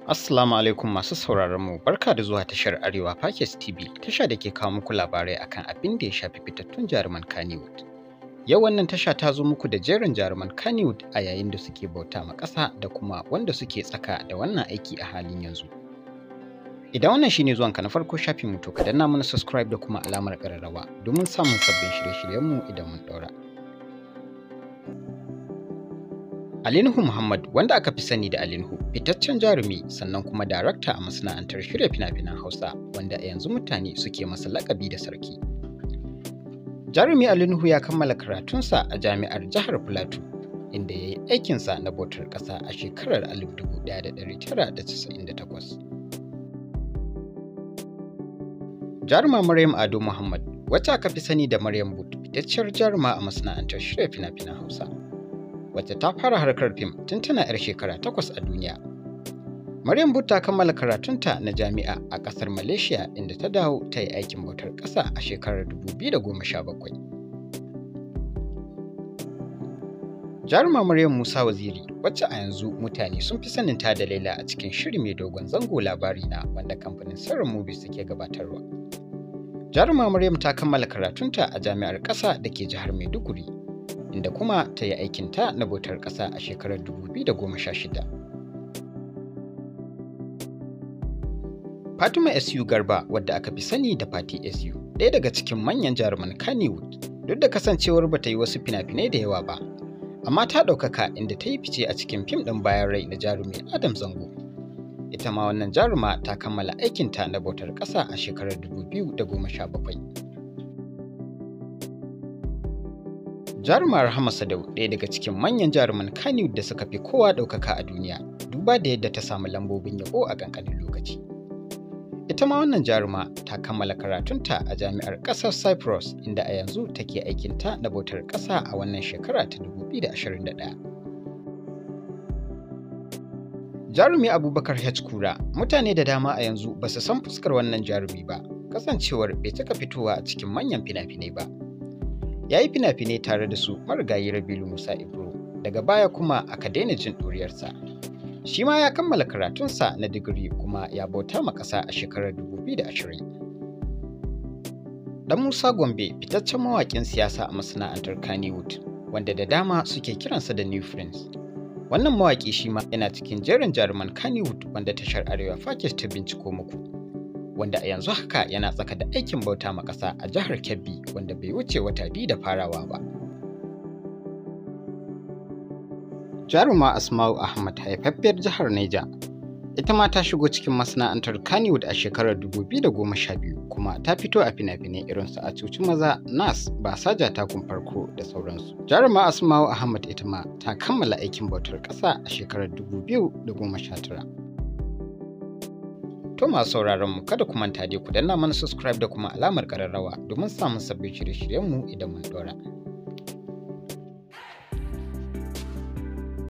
Assalamu alaikum masu sauraron mu, barka da zuwa tashar Arewapackage TV, tasha da ke kawo muku labarai akan abin da ya shafi fitattun jaruman Kannywood. Yau wannan tasha ta zo muku da jerin jaruman Kannywood a yayin da suke bauta ma ƙasa da kuma wanda suke tsaka da wannan aiki a halin yanzu. Idan wannan shine zuwanka na farko shafin mu, to ka danna mana subscribe da kuma alamar ƙararrawa domin samun sabbin shirye-shiryen mu idan mun ɗaura. Alinhu Muhammad, wanda aka fi sani da Alinhu, fitaccen jarumi sannan kuma darakta a masana'antar shirya fina-finan Hausa, wanda a yanzu mutane suke masa lakabi da sarki. Jarumi Alinhu ya kammala karatunsa a jami'ar jihar Plateau, inda ya yi aikinsa na bautar ƙasa a shekarar 1998. Jaruma Maryam Ado Muhammad, wacce aka fi sani da Maryam But, fitacciyar jaruma a masana'antar shirya fina-finan Hausa, wacce ta fara harkar fim tun tana 'yar shekara 8 a duniya. Maryam But ta kammala karatunta na jami'a a ƙasar Malaysia, inda ta dawo ta yi aikin bautar ƙasa a shekarar 2017. Jaruma Maryam Musa Waziri, wacce a yanzu mutane sun fi sanin ta da Laila a cikin shiri mai dogon zango Labarina, wanda kamfanin Sirrin Movies suke gabatarwa. Jaruma Maryam ta kammala karatunta a jami'ar ƙasa da ke jihar Maiduguri, inda kuma ta yi aikinta na bautar ƙasa a shekarar 2016. Fatima SU Garba, wadda aka fi sani da Fati SU, ɗaya daga cikin manyan jaruman Kannywood, duk da kasancewar ba ta yi wasu fina-finai da yawa ba, amma ta ɗaukaka inda ta yi fice a cikin fim ɗin Bayan Rai na jarumi Adam Zango. Ita ma wannan jaruma ta kammala aikinta na bautar ƙasa a shekarar 2017. Jaruma Rahama Sadau, ɗaya daga cikin manyan jaruman Kannywood da suka fi kowa ɗaukaka a duniya, duba da yadda ta samu lambobin yabo a ƙanƙanin lokaci. Ita ma wannan jaruma ta kammala karatunta a jami'ar ƙasar Cyprus, inda a yanzu take aikinta na bautar ƙasa a wannan shekara ta 2021. Jarumi Abubakar H. Kura, mutane da dama a yanzu ba su san fuskar wannan jarumi ba, kasancewar bai cika fitowa a cikin manyan fina-finai ba. Ya yi fina-finai tare da su marigayi Rabilu Musa Ibro, daga baya kuma aka daina jin ɗuriyarsa. Shi ma ya kammala karatunsa na digiri kuma ya bauta ma ƙasa a shekarar 2020. Dan Musa Gombe, fitaccen mawaƙin siyasa a masana'antar Kannywood, wanda da dama suke kiransa da New Friends. Wannan mawaƙi shi ma yana cikin jerin jaruman Kannywood wanda tashar Arewapackage ta binciko muku, wanda a yanzu haka yana tsaka da aikin bauta ma ƙasa a jihar Kebbi, wanda bai wuce wata 2 da farawa ba. Jaruma Asma'u Ahmad, haifaffiyar jihar Niger, ita ma ta shigo cikin masana'antar Kannywood a shekarar 2012, kuma ta fito a fina-finai irin su A Cuci Maza, Nas, Basaja Takun Farko da sauransu. Jaruma Asma'u Ahmad ita ma ta kammala aikin bautar ƙasa a shekarar 2019. To masu sauraron mu, kada ku manta dai ku danna mana subscribe da kuma alamar ƙararrawa domin samun sabbin shirye-shiryen mu idan mun ɗora.